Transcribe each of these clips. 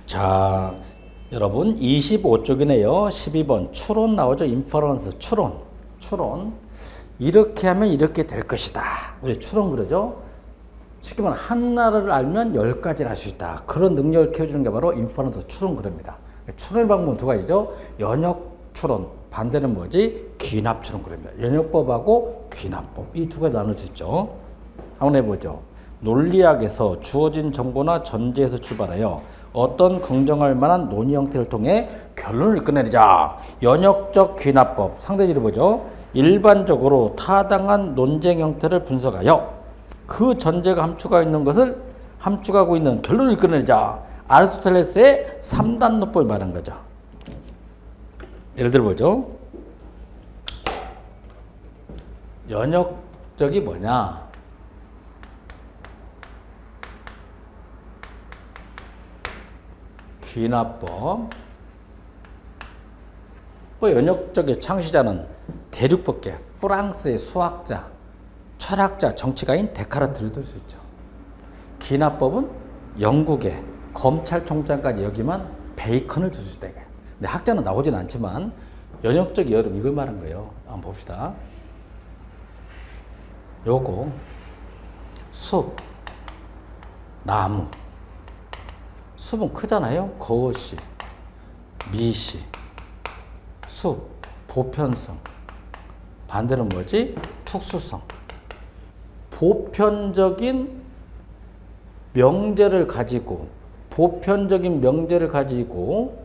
자, 여러분 25쪽이네요. 12번 추론 나오죠. 인퍼런스 추론. 이렇게 하면 이렇게 될 것이다. 우리 추론 그러죠. 쉽게 말하면 하나를 알면 10가지를 알 수 있다. 그런 능력을 키워주는 게 바로 인퍼런스 추론 그럽니다. 추론의 방법은 두 가지죠. 연역 추론, 반대는 뭐지? 귀납 추론 그럽니다. 연역법하고 귀납법, 이 두 가지 나눌 수 있죠. 한번 해보죠. 논리학에서 주어진 정보나 전제에서 출발하여 어떤 긍정할 만한 논의 형태를 통해 결론을 끝내자. 연역적 귀납법, 상대지를 보죠. 일반적으로 타당한 논쟁 형태를 분석하여 그 전제가 함축하고 있는 결론을 끝내자. 아리스토텔레스의 3단 논법을 말한 거죠. 예를 들어 보죠. 연역적이 뭐냐? 귀납법. 연역적의 창시자는 대륙법계 프랑스의 수학자, 철학자, 정치가인 데카르트를 들 수 있죠. 귀납법은 영국의 검찰총장까지 여기만 베이컨을 들 수 있다. 근데 학자는 나오진 않지만 연역적 여름 이걸 말한 거예요. 한번 봅시다. 요거 숲, 나무. 숲은 크잖아요. 거시, 미시, 숲, 보편성. 반대는 뭐지? 특수성. 보편적인 명제를 가지고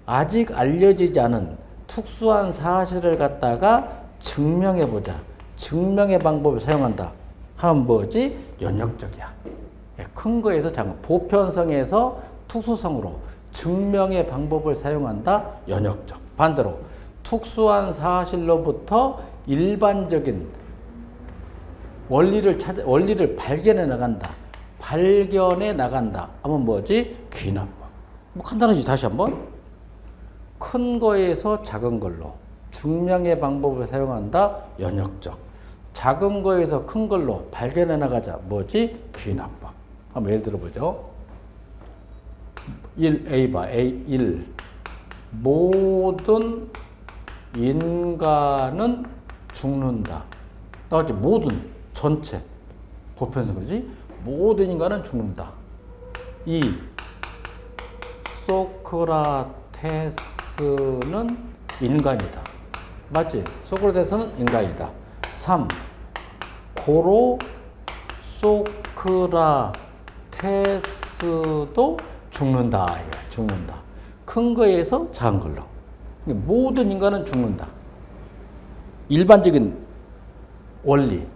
아직 알려지지 않은 특수한 사실을 갖다가 증명해보자. 증명의 방법을 사용한다. 하면 뭐지? 연역적이야. 큰 거에서 작은 보편성에서 특수성으로 증명의 방법을 사용한다. 연역적. 반대로 특수한 사실로부터 일반적인 원리를 발견해 나간다. 하면 뭐지? 귀납법. 간단하지. 다시 한번. 큰 거에서 작은 걸로 증명의 방법을 사용한다. 연역적. 작은 거에서 큰 걸로 발견해 나가자. 뭐지? 귀납법. 한번 예를 들어보죠. 1A 봐. A1. 모든 인간은 죽는다. 나왔지? 모든, 전체. 보편성 그러지? 모든 인간은 죽는다. 2. 소크라테스는 인간이다. 맞지? 소크라테스는 인간이다. 3. 고로 소크라테스도 죽는다. 죽는다. 큰 거에서 작은 걸로. 모든 인간은 죽는다. 일반적인 원리,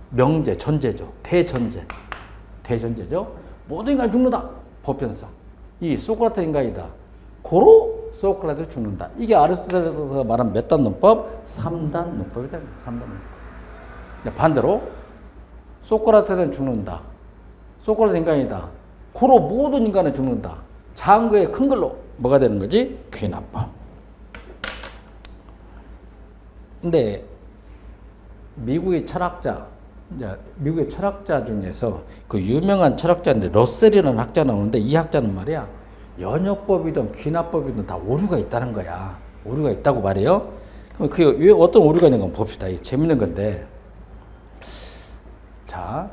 명제, 전제죠. 대전제죠. 모든 인간이 죽는다. 보편성. 이 소크라테스 인간이다. 고로 소크라테스 죽는다. 이게 아리스토텔레스가 말한 몇 단 논법? 3단 논법이 됩니다. 3단 논법. 반대로 소크라테스는 죽는다. 소크라테스 인간이다. 고로 모든 인간은 죽는다. 작은 거에 큰 걸로 뭐가 되는 거지? 귀납법. 근데 미국의 철학자 중에서 그 유명한 철학자인데 러셀이라는 학자 나오는데 이 학자는 말이야. 연역법이든 귀납법이든 다 오류가 있다는 거야. 오류가 있다고 말해요. 그럼 그 왜 어떤 오류가 있는 건 봅시다. 이게 재밌는 건데. 자,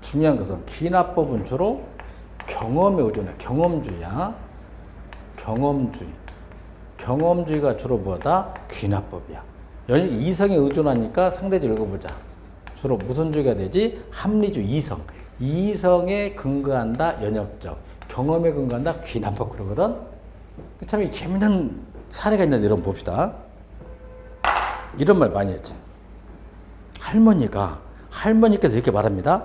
중요한 것은 귀납법은 주로 경험에 의존해. 경험주의야. 경험주의가 주로 뭐다? 귀납법이야. 이성에 의존하니까 상대적 읽어보자. 주로 무슨 주의가 되지? 합리주의, 이성. 이성에 근거한다, 연역적. 경험에 근거한다, 귀납법 그러거든. 참 재밌는 사례가 있는데 여러분 봅시다. 이런 말 많이 했지. 할머니께서 이렇게 말합니다.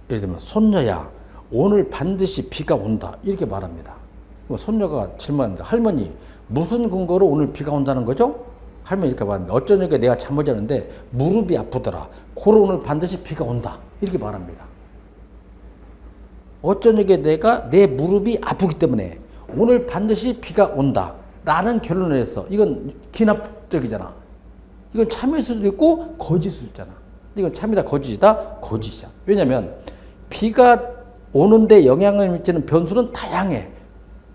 예를 들면 손녀야 오늘 반드시 비가 온다 이렇게 말합니다. 손녀가 질문합니다. 할머니 무슨 근거로 오늘 비가 온다는 거죠? 할머니 이렇게 말합니다. 어쩌니까 내가 잠을 자는데 무릎이 아프더라. 고로 오늘 반드시 비가 온다 이렇게 말합니다. 어쩌니까 내가 내 무릎이 아프기 때문에 오늘 반드시 비가 온다 라는 결론을 했어. 이건 기납적이잖아. 이건 참일 수도 있고 거짓일 수도 있잖아. 근데 이건 참이다 거짓이다? 거짓이야. 왜냐면 비가 오는데 영향을 미치는 변수는 다양해.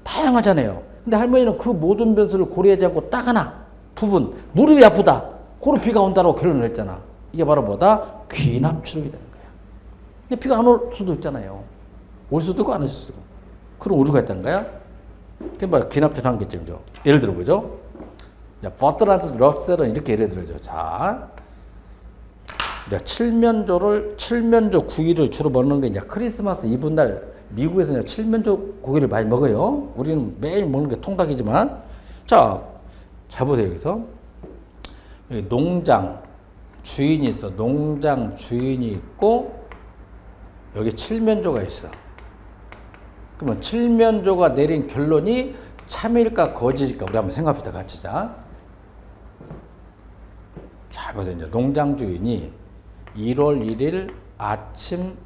다양하잖아요. 근데 할머니는 그 모든 변수를 고려하지 않고 딱 하나 부분 무릎이 아프다. 그로 비가 온다고 결론을 했잖아. 이게 바로 뭐다? 귀납추론이 되는 거야. 근데 비가 안 올 수도 있잖아요. 올 수도 있고 안 올 수도 있고. 그런 오류가 있다는 거야. 그게 바로 귀납추론 한계점이죠. 예를 들어보죠. 버트란드 럽셀은 이렇게 예를 들어죠. 자, 칠면조 구이를 주로 먹는 게 이제 크리스마스 이브날 미국에서 이제 칠면조 고기를 많이 먹어요. 우리는 매일 먹는 게 통닭이지만, 자 보세요. 여기서 농장 주인이 있어. 농장 주인이 있고 여기 칠면조가 있어. 그러면 칠면조가 내린 결론이 참일까 거짓일까 우리 한번 생각합시다. 같이. 자 보세요. 이제 농장 주인이 1월 1일 아침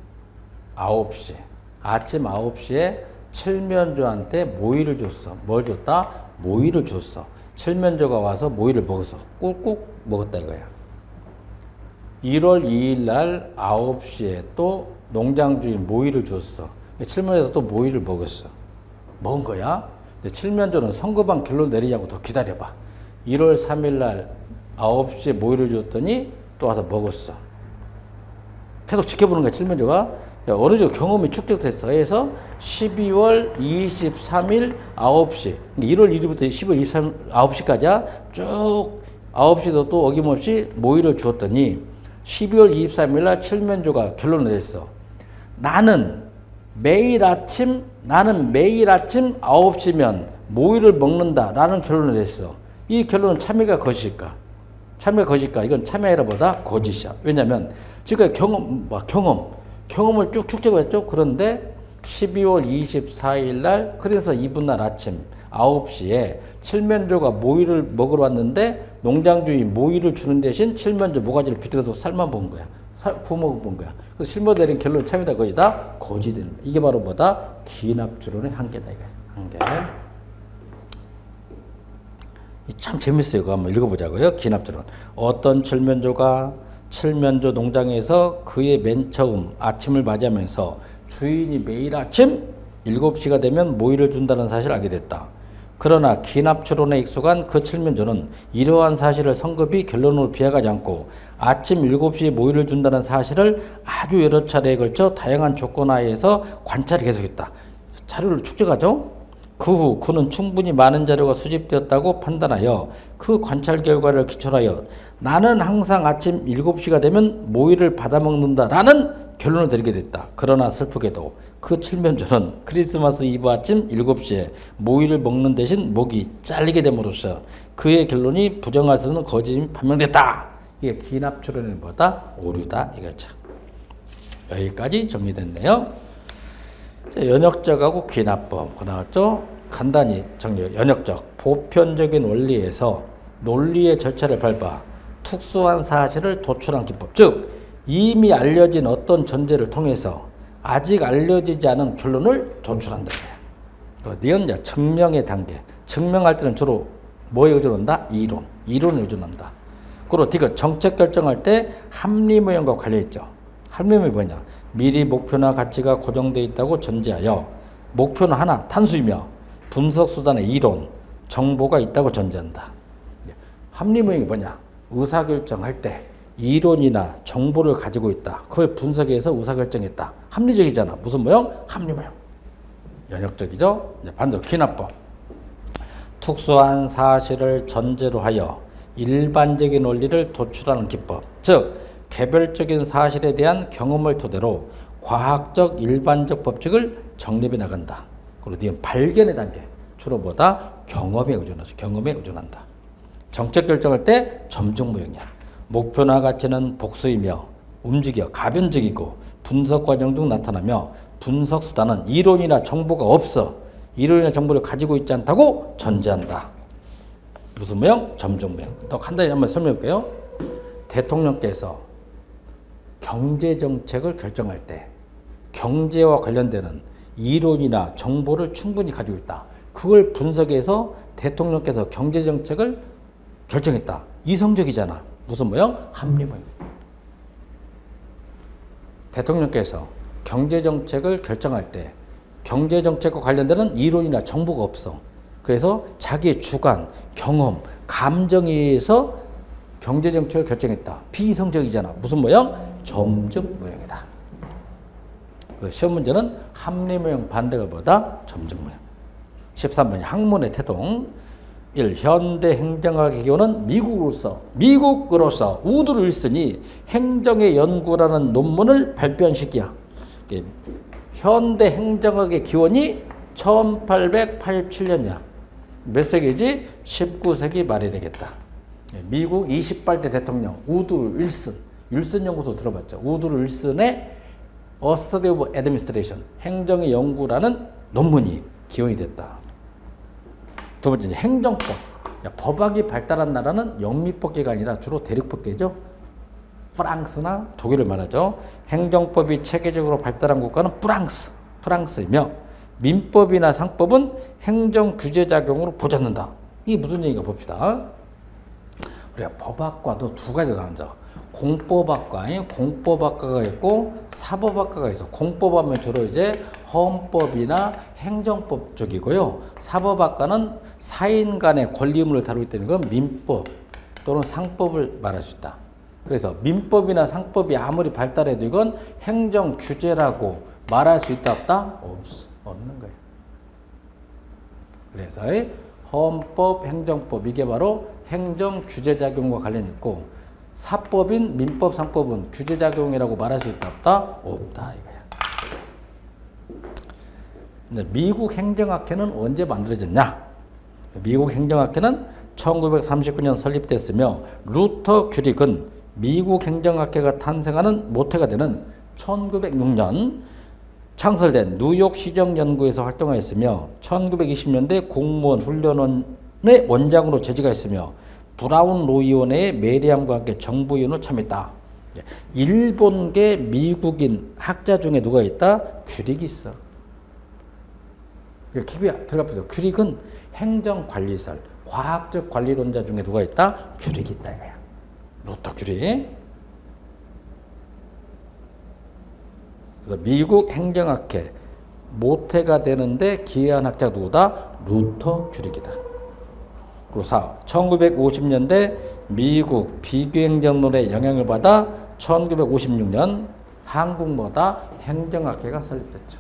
9시에 칠면조한테 모이를 줬어. 뭘 줬다? 모이를 줬어. 칠면조가 와서 모이를 먹었어. 꾹꾹 먹었다 이거야. 1월 2일 날 9시에 또 농장 주인 모이를 줬어. 칠면조에서 또 모이를 먹었어. 먹은 거야. 근데 칠면조는 성급한 결론 내리지 않고 더 기다려봐. 1월 3일 날 9시에 모이를 줬더니 또 와서 먹었어. 계속 지켜보는 거야, 칠면조가. 어느 정도 경험이 축적됐어. 해서 12월 23일 9시, 1월 1일부터 12월 23일 9시까지야. 쭉 9시도 또 어김없이 모이를 주었더니 12월 23일 날 칠면조가 결론을 냈어. 나는 매일 아침 9시면 모이를 먹는다라는 결론을 냈어. 이 결론은 참여가 거짓일까? 참여가 거짓일까? 이건 참여라보다 거짓이야. 왜냐면 지금까지 경험을 쭉 축적했죠. 그런데 12월 24일 날 그래서 이분날 아침 9시에 칠면조가 모이를 먹으러 왔는데 농장 주인 모이를 주는 대신 칠면조 모가지를 비틀어서 삶아 본 거야. 구워 본 거야. 그래서 실무 내린 결론 참이다 거짓이다? 거짓되는 거야. 이게 바로 뭐다? 귀납추론의 한계다. 이게 한계. 참 재밌어요. 그거 한번 읽어보자고요. 귀납추론. 어떤 칠면조 농장에서 그의 맨 처음 아침을 맞이하면서 주인이 매일 아침 7시가 되면 모이를 준다는 사실을 알게 됐다. 그러나 귀납추론에 익숙한 그 칠면조는 이러한 사실을 성급히 결론으로 비약하지 않고 아침 7시에 모이를 준다는 사실을 아주 여러 차례에 걸쳐 다양한 조건 하에서 관찰을 계속했다. 자료를 축적하죠. 그 후 그는 충분히 많은 자료가 수집되었다고 판단하여 그 관찰 결과를 기초로 하여 나는 항상 아침 7시가 되면 모이를 받아먹는다라는 결론을 내리게 됐다. 그러나 슬프게도 그 칠면조는 크리스마스 이브 아침 7시에 모이를 먹는 대신 목이 잘리게 됨으로써 그의 결론이 부정할 수 없는 거짓임이 판명됐다. 이게 귀납추론의 뭐다? 오류다 이거죠. 여기까지 정리됐네요. 연역적하고 귀납법 나왔죠. 간단히 정리. 연역적 보편적인 원리에서 논리의 절차를 밟아 특수한 사실을 도출한 기법. 즉 이미 알려진 어떤 전제를 통해서 아직 알려지지 않은 결론을 도출한다. 이건 증명의 단계. 증명할 때는 주로 뭐에 의존한다? 이론에 의존한다. 그리고 D가 정책 결정할 때 합리모형과 관련있죠. 합리모형이 뭐냐? 미리 목표나 가치가 고정되어 있다고 전제하여 목표는 하나, 탄수이며 분석수단의 이론, 정보가 있다고 전제한다. 합리모형이 뭐냐? 의사결정할 때 이론이나 정보를 가지고 있다. 그걸 분석해서 의사결정했다. 합리적이잖아. 무슨 모형? 합리모형. 연역적이죠? 반대로 귀납법. 특수한 사실을 전제로 하여 일반적인 원리를 도출하는 기법. 즉 개별적인 사실에 대한 경험을 토대로 과학적 일반적 법칙을 정립해 나간다. 그리고 니은 발견의 단계. 주로 뭐다? 경험에 의존하죠. 경험에 의존한다. 정책 결정할 때 점정모형이야. 목표나 가치는 복수이며 움직여 가변적이고 분석 과정 중 나타나며 분석 수단은 이론이나 정보가 없어. 이론이나 정보를 가지고 있지 않다고 전제한다. 무슨 모형? 점정모형. 더 간단히 한번 설명해 볼게요. 대통령께서 경제정책을 결정할 때 경제와 관련되는 이론이나 정보를 충분히 가지고 있다. 그걸 분석해서 대통령께서 경제정책을 결정했다. 이성적이잖아. 무슨 모형? 합리모형. 대통령께서 경제정책을 결정할 때 경제정책과 관련되는 이론이나 정보가 없어. 그래서 자기의 주관, 경험, 감정에 의해서 경제정책을 결정했다. 비이성적이잖아. 무슨 모양? 점적 모형이다. 시험 문제는 합리 모형 반대가 뭐다? 점적 모형. 13번 학문의 태동. 1. 현대 행정학의 기원은 미국으로서 우드를 일쓰니 행정의 연구라는 논문을 발표한 시기야. 현대 행정학의 기원이 1887년이야. 몇 세기지? 19세기 말이 되겠다. 미국 28대 대통령 우드로 윌슨 연구소 들어봤죠? 우드로 윌슨의 A Study of Administration, 행정의 연구라는 논문이 기원이 됐다. 두 번째, 행정법. 법학이 발달한 나라는 영미법계가 아니라 주로 대륙법계죠. 프랑스나 독일을 말하죠. 행정법이 체계적으로 발달한 국가는 프랑스이며 민법이나 상법은 행정 규제 작용으로 보잡는다. 이게 무슨 얘기인가 봅시다. 우리가 법학과도 두 가지가 나눠져. 공법학과가 있고 사법학과가 있어. 공법하면 주로 이제 헌법이나 행정법 쪽이고요. 사법학과는 사인 간의 권리 의무를 다루기 때문에 그건 민법 또는 상법을 말할 수 있다. 그래서 민법이나 상법이 아무리 발달해도 이건 행정 규제라고 말할 수 있다 없다? 없는 거예요. 그래서 헌법, 행정법 이게 바로 행정 규제 작용과 관련이 있고 사법인 민법, 상법은 규제 작용이라고 말할 수 있다 없다? 없다 이거야. 미국 행정학회는 언제 만들어졌냐? 미국 행정학회는 1939년 설립됐으며 루터 규릭은 미국 행정학회가 탄생하는 모태가 되는 1906년 창설된 뉴욕 시정연구에서 활동하였으며 1920년대 공무원 훈련원의 원장으로 재직하 있으며 브라운 로이원의 메리암과 함께 정부위원으로 참여했다. 일본계 미국인 학자 중에 누가 있다? 규릭이 있어. 킵이 들어가보세요. 규릭은 행정관리설, 과학적 관리론자 중에 누가 있다? 규릭이 있다 이거야. 루터 규릭. 그래서 미국 행정학회 모태가 되는데 기여한 학자 누구다? 루터 규릭이다. 그리고 4. 1950년대 미국 비교행정론의 영향을 받아 1956년 한국마다 행정학회가 설립됐죠.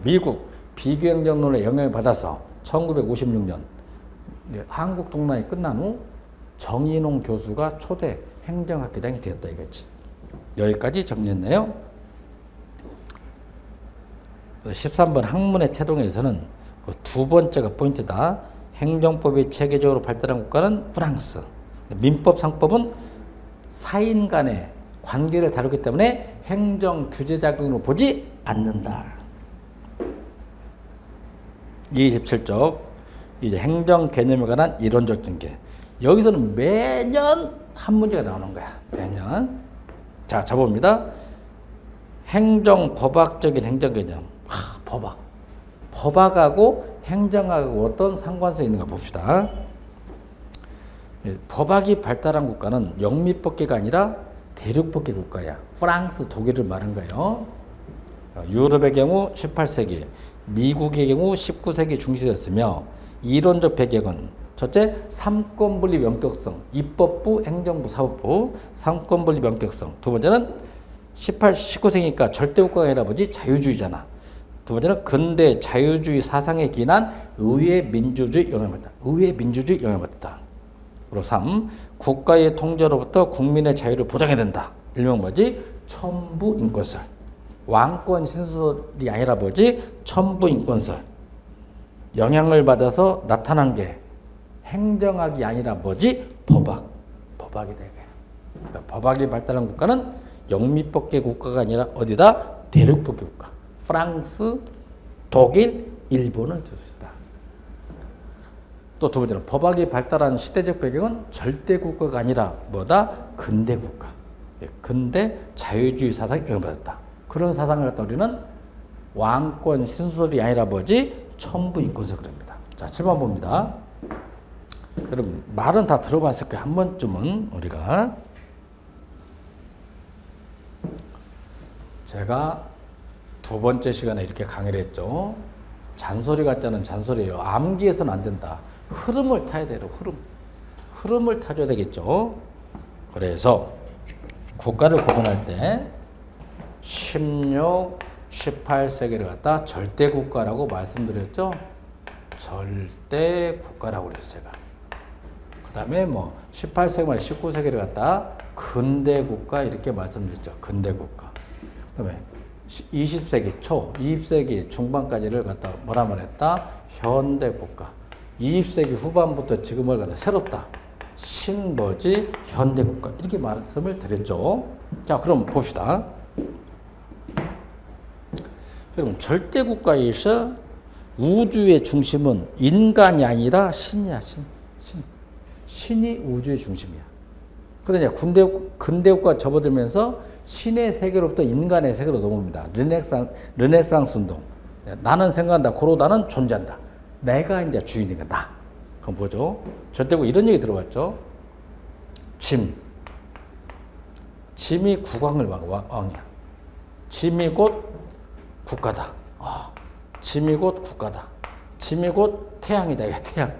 미국 비교행정론의 영향을 받아서 1956년 한국 동란이 끝난 후 정인홍 교수가 초대 행정학회장이 되었다 이거지. 여기까지 정리했네요. 13번 학문의 태동에서는 두 번째가 포인트다. 행정법이 체계적으로 발달한 국가는 프랑스. 민법, 상법은 사인 간의 관계를 다루기 때문에 행정 규제 작용으로 보지 않는다. 27쪽 이제 행정 개념에 관한 이론적 전개. 여기서는 매년 한 문제가 나오는 거야. 매년. 자, 잡아봅니다. 법학적인 행정 개념. 법학하고 행정하고 어떤 상관성이 있는가 봅시다. 법학이 발달한 국가는 영미법계가 아니라 대륙법계 국가야. 프랑스, 독일을 말한 거예요. 유럽의 경우 18세기, 미국의 경우 19세기 중시였으며 이론적 배경은 첫째, 삼권분립 원격성, 입법부, 행정부, 사법부, 삼권분립 원격성. 두 번째는 19세기니까 절대국가가 아니라 뭐지? 자유주의잖아. 두 번째는 근대 자유주의 사상에 기인한 의회 민주주의 영향을 받았다. 의회 민주주의 영향을 받았다. 그리고 3. 국가의 통제로부터 국민의 자유를 보장해야 된다. 일명 뭐지? 천부 인권설. 왕권 신설이 아니라 뭐지? 천부 인권설. 영향을 받아서 나타난 게 행정학이 아니라 뭐지? 법학이다. 그러니까 법학이 발달한 국가는 영미법계 국가가 아니라 어디다? 대륙법계 국가. 프랑스, 독일, 일본을 줄 수 있다. 또 두 번째는 법학이 발달한 시대적 배경은 절대 국가가 아니라 뭐다? 근대 국가. 근대 자유주의 사상에 영향받았다. 그런 사상을 갖다 우리는 왕권 신설이 아니라 뭐지? 천부 인권설 그럽니다. 자, 7번 봅니다. 여러분 말은 다 들어봤을 거예요. 한 번쯤은 우리가. 자, 제가 두 번째 시간에 이렇게 강의를 했죠. 잔소리 같자는 잔소리예요. 암기해서는 안 된다. 흐름을 타야 돼요. 흐름을 타줘야 되겠죠. 그래서 국가를 구분할 때 16, 18세기를 갖다 절대 국가라고 말씀드렸죠. 절대 국가라고 그랬어요, 제가. 그 다음에 뭐 18세기 말 19세기를 갖다 근대 국가 이렇게 말씀드렸죠. 근대 국가. 그 다음에 20세기 초, 20세기 중반까지를 갖다 뭐라 말했다? 현대 국가. 20세기 후반부터 지금을 갖다 새롭다. 신뭐지? 현대 국가. 이렇게 말씀을 드렸죠. 자, 그럼 봅시다. 여러분, 절대 국가에서 우주의 중심은 인간이 아니라 신이야, 신. 신이 우주의 중심이야. 그러냐, 근대 국가 접어들면서 신의 세계로부터 인간의 세계로 넘어옵니다. 르네상스 운동. 나는 생각한다. 고로 나는 존재한다. 내가 이제 주인이니까 나. 그럼 뭐죠? 절대국 이런 얘기 들어봤죠? 짐이 국왕을 왕이야. 짐이 곧 국가다. 짐이 곧 국가다. 짐이 곧 태양이다. 이거 태양.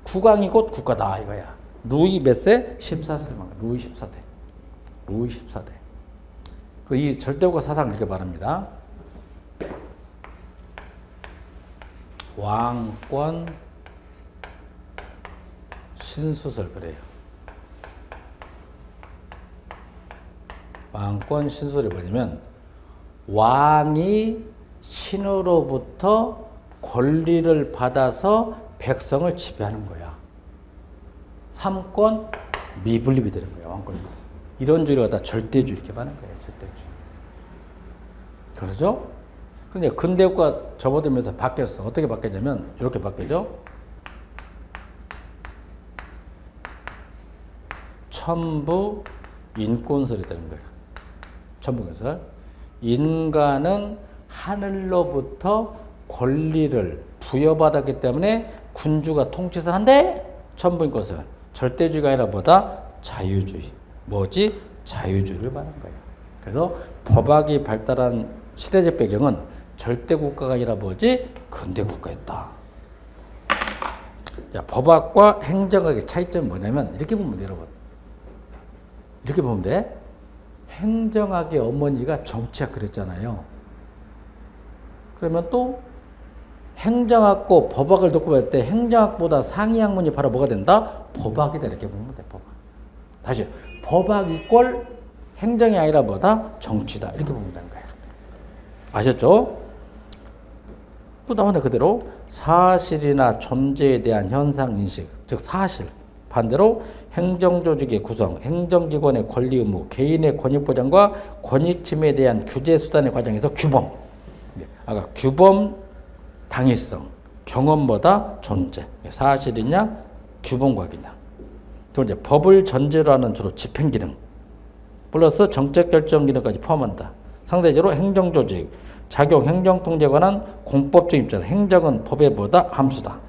국왕이 곧 국가다. 이거야. 루이 몇 세? 14세. 루이 14대. 루이 14대. 이 절대국가 사상을 이렇게 말합니다. 왕권 신수설 그래요. 왕권 신수설이 뭐냐면 왕이 신으로부터 권리를 받아서 백성을 지배하는 거야. 삼권 미분립이 되는 거야. 왕권이 있어. 이런 주의를 갖다 절대주의 이렇게 말하는 거예요. 절대주의. 그러죠? 근데 근대국가 접어들면서 바뀌었어. 어떻게 바뀌었냐면 이렇게 바뀌죠. 천부 인권설이 되는 거예요. 천부인권설. 인간은 하늘로부터 권리를 부여받았기 때문에 군주가 통치를 한데 천부인권설. 절대주의가 아니라 뭐다? 자유주의. 뭐지? 자유주의를 말하는 거예요. 그래서 법학이 발달한 시대적 배경은 절대국가가 아니라 뭐지? 근대국가였다. 자, 법학과 행정학의 차이점이 뭐냐면 이렇게 보면 돼, 여러분. 이렇게 보면 돼. 행정학의 어머니가 정치학 그랬잖아요. 그러면 또 행정학과 법학을 놓고 볼 때 행정학보다 상위 학문이 바로 뭐가 된다? 법학이다. 이렇게 보면 돼, 법학. 다시 법학 이꼴 행정이 아니라 뭐다? 정치다. 이렇게 보면 되는 거야. 아셨죠? 또 나오네 그대로 사실이나 존재에 대한 현상 인식, 즉 사실. 반대로 행정조직의 구성, 행정기관의 권리 의무, 개인의 권익 보장과 권익 침해에 대한 규제 수단의 과정에서 규범. 아까 규범, 당위성, 경험보다 존재. 사실이냐, 규범과학이냐. 두 번째, 법을 전제로 하는 주로 집행기능 플러스 정책 결정 기능까지 포함한다. 상대적으로 행정조직, 작용, 행정통제에 관한 공법적 입장. 행정은 법에 보다 함수다.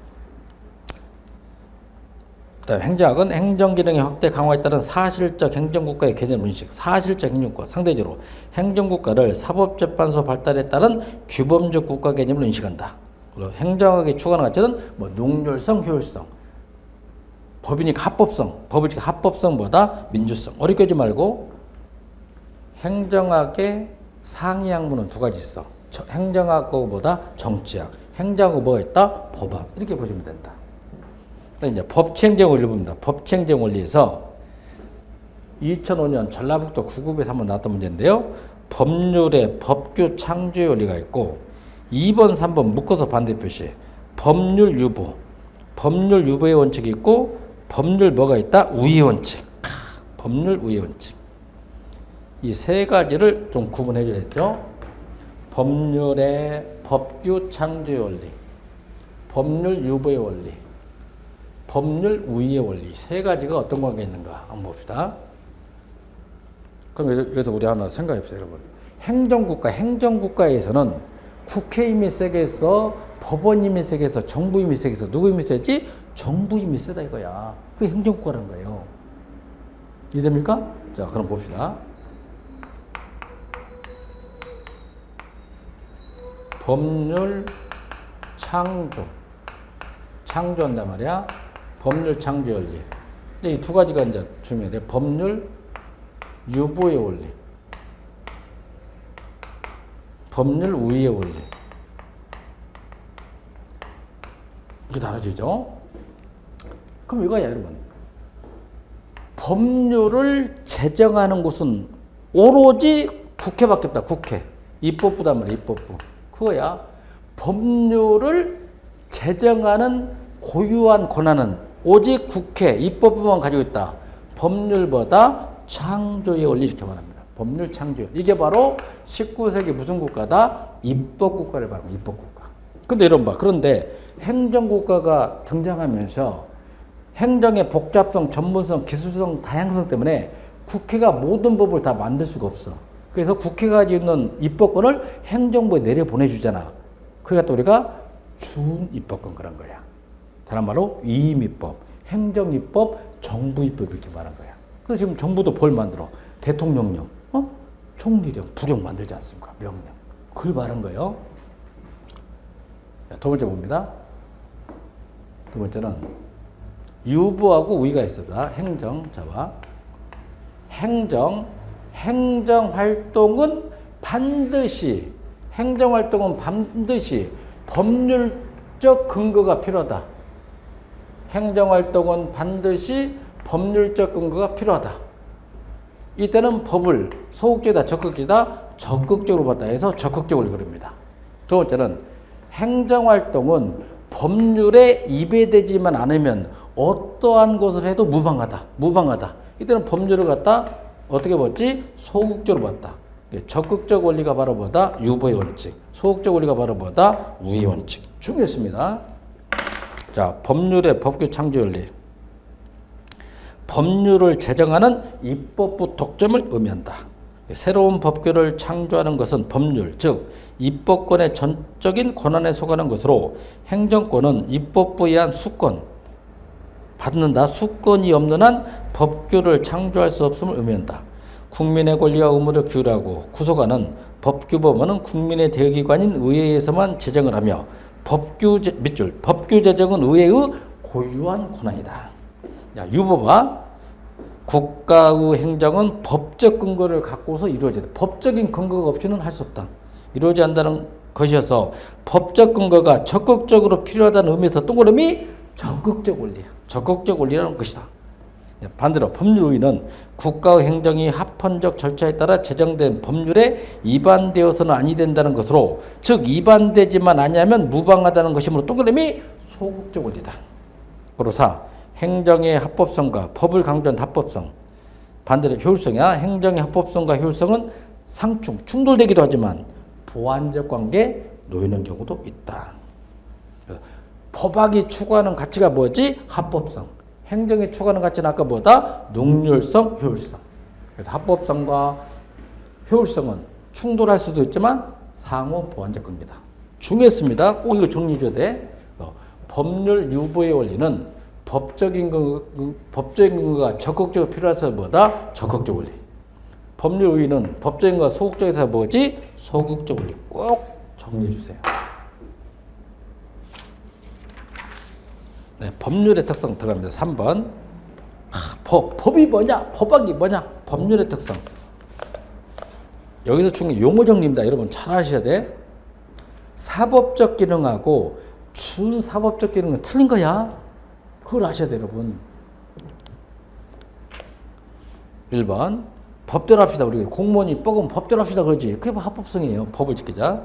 그다음에 행정학은 행정기능의 확대 강화에 따른 사실적 행정국가의 개념 인식. 사실적 행정국가. 상대적으로 행정국가를 사법재판소 발달에 따른 규범적 국가 개념으로 인식한다. 그리고 행정학이 추구하는 가치는 뭐 능률성, 효율성. 법이니까 합법성. 법이니까 합법성보다 민주성. 어렵게 하지 말고 행정학의 상위 학문은 두 가지 있어. 행정학보다 정치학. 행정학은 뭐가 있다? 법학. 이렇게 보시면 된다. 이제 법치행정 원리 봅니다. 법치행정 원리에서 2005년 전라북도 9급에서 한번 나왔던 문제인데요. 법률의 법규 창조의 원리가 있고 2번, 3번 묶어서 반대 표시. 법률 유보. 법률 유보의 원칙이 있고 법률 뭐가 있다? 우위의 원칙. 법률 우위의 원칙. 이 세 가지를 좀 구분해 줘야겠죠. 법률의 법규 창조의 원리, 법률 유보의 원리, 법률 우위의 원리. 세 가지가 어떤 관계가 있는가 한번 봅시다. 그럼 여기서 우리 하나 생각해 보세요, 여러분. 행정국가에서는 국회 힘이 세게 해서 법원 힘이 세게 해서 정부 힘이 세게 해서 누구 힘이 세지? 정부 힘이 세다 이거야. 그게 행정국가라는 거예요. 이해됩니까? 자, 그럼 봅시다. 법률 창조한단 말이야. 법률 창조 원리. 이 두 가지가 이제 중요해. 법률 유보의 원리. 법률 우위의 원리. 이게 나눠지죠. 그럼 이거야, 여러분. 법률을 제정하는 곳은 오로지 국회밖에 없다. 국회. 입법부단 말이야. 입법부. 그거야. 법률을 제정하는 고유한 권한은 오직 국회, 입법부만 가지고 있다. 법률보다 창조의 원리 이렇게 말합니다. 법률 창조. 이게 바로 19세기 무슨 국가다? 입법국가를 말합니다. 입법국가. 근데 이런 봐. 그런데 행정국가가 등장하면서 행정의 복잡성, 전문성, 기술성, 다양성 때문에 국회가 모든 법을 다 만들 수가 없어. 그래서 국회가 가지고 있는 입법권을 행정부에 내려보내주잖아. 그러니까 우리가 준입법권 그런 거야. 다른 말로 위임입법, 행정입법, 정부입법 이렇게 말한 거야. 그래서 지금 정부도 뭘 만들어? 대통령령, 총리령, 부령 만들지 않습니까? 명령. 그걸 말한 거예요. 두 번째 봅니다. 두 번째는 유보하고 우위가 있습니다. 행정자와 행정활동은 반드시 법률적 근거가 필요하다. 행정활동은 반드시 법률적 근거가 필요하다. 이때는 법을 소극적이다, 적극적으로 봤다 해서 적극적으로 그럽니다. 두 번째는 행정활동은 법률에 입에되지만 않으면 어떠한 것을 해도 무방하다. 이때는 법률을 갖다 어떻게 봤지? 소극적으로 봤다. 적극적 원리가 바로 뭐다? 유보의 원칙. 소극적 원리가 바로 뭐다? 우위의 원칙. 중요했습니다. 자, 법률의 법규 창조 원리. 법률을 제정하는 입법부 독점을 의미한다. 새로운 법규를 창조하는 것은 법률, 즉 입법권의 전적인 권한에 속하는 것으로 행정권은 입법부에 의한 수권, 받는다. 수권이 없는 한 법규를 창조할 수 없음을 의미한다. 국민의 권리와 의무를 규율하고 구속하는 법규법원은 국민의 대의기관인 의회에서만 제정을 하며 법규 제정은 의회의 고유한 권한이다. 야, 유보봐. 국가의 행정은 법적 근거를 갖고서 이루어져야 돼. 법적인 근거가 없이는 할 수 없다. 이루어져야 한다는 것이어서 법적 근거가 적극적으로 필요하다는 의미에서 동그라미 적극적 원리야. 적극적 원리라는 것이다. 반대로 법률 우위는 국가의 행정이 합헌적 절차에 따라 제정된 법률에 위반되어서는 아니 된다는 것으로, 즉 위반되지만 아니하면 무방하다는 것이므로 동그라미 소극적 원리다. 그로사 행정의 합법성과 법을 강조한 합법성, 반대로 효율성이야. 행정의 합법성과 효율성은 충돌되기도 하지만 보완적 관계에 놓이는 경우도 있다. 법학이 추구하는 가치가 뭐지? 합법성. 행정이 추구하는 가치는 아까 뭐다? 능률성, 효율성. 그래서 합법성과 효율성은 충돌할 수도 있지만 상호 보완적 관계다. 중요했습니다. 꼭 이거 정리해줘야 돼. 법률 유보의 원리는 법적인 근거가 적극적으로 필요해서 뭐다? 적극적 원리. 법률 우위는 법적인 거가 소극적에서 뭐지? 소극적 원리. 꼭 정리해 주세요. 네, 법률의 특성 들어갑니다. 3번. 법이 뭐냐? 법학이 뭐냐? 법률의 특성. 여기서 중요한 용어 정리입니다. 여러분 잘 아셔야 돼. 사법적 기능하고 준사법적 기능은 틀린 거야. 그걸 아셔야 돼, 여러분. 1번. 법대로 합시다. 우리 공무원이 뻐그면 법대로 합시다. 그러지. 그게 합법성이에요. 법을 지키자.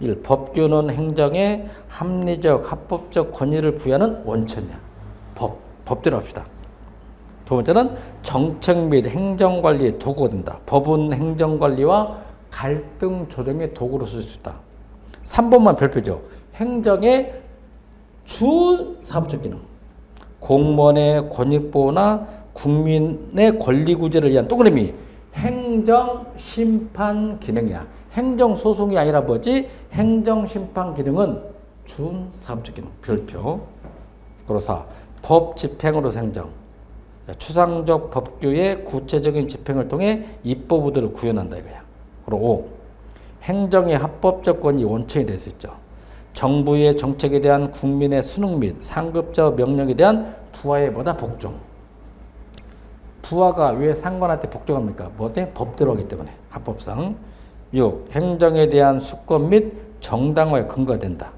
1. 법규는 행정에 합리적, 합법적 권위를 부여하는 원천이야. 법대로 합시다. 두 번째는 정책 및 행정관리의 도구가 된다. 법은 행정관리와 갈등 조정의 도구로 쓸 수 있다. 3번만 별표죠. 행정의 준사법적 기능. 공무원의 권익보호나 국민의 권리구제를 위한 동그라미 행정심판 기능이야. 행정소송이 아니라 뭐지? 행정심판 기능은 준사법적 기능. 별표. 그래서 법 집행으로서 행정. 추상적 법규의 구체적인 집행을 통해 입법부들을 구현한다 이거야. 그리고 5. 행정의 합법적 권위 원천이 될 수 있죠. 정부의 정책에 대한 국민의 순응 및 상급자 명령에 대한 부하에 보다 복종. 부하가 왜 상관한테 복종합니까? 뭐 때문에? 법대로 하기 때문에. 합법상. 6. 행정에 대한 수권 및 정당화에 근거가 된다.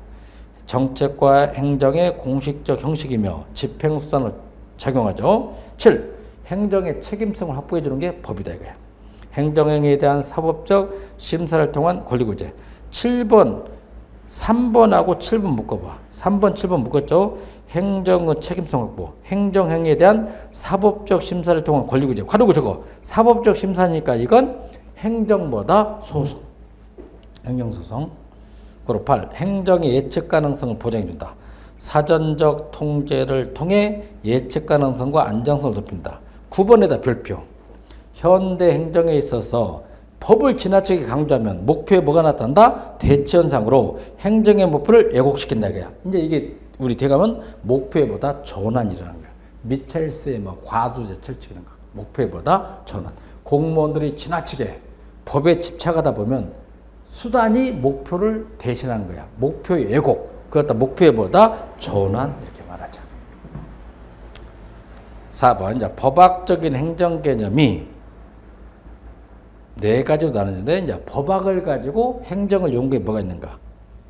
정책과 행정의 공식적 형식이며 집행수단으로 작용하죠. 7. 행정의 책임성을 확보해 주는 게 법이다 이거야. 행정행위에 대한 사법적 심사를 통한 권리구제. 7번, 3번하고 7번 묶어봐. 3번, 7번 묶었죠. 행정의 책임성 확보. 행정행위에 대한 사법적 심사를 통한 권리구제. 괄호고 저거. 사법적 심사니까 이건 행정보다 소송. 행정소송. 괄호 8. 행정의 예측 가능성을 보장해준다. 사전적 통제를 통해 예측 가능성과 안정성을 높인다. 9번에다 별표. 현대 행정에 있어서 법을 지나치게 강조하면 목표에 뭐가 나타난다? 대체현상으로 행정의 목표를 왜곡시킨다 이거야. 이제 이게 우리 대가면 목표보다 전환이 일어나는 거야. 미첼스의 뭐 과수제 철칙이라는 거. 목표보다 전환. 공무원들이 지나치게 법에 집착하다 보면 수단이 목표를 대신하는 거야. 목표의 왜곡. 그렇다 목표보다 전환 이렇게 말하자. 4번 이제 법학적인 행정 개념이 네 가지로 나누는데 이제 법학을 가지고 행정을 연구해 뭐가 있는가?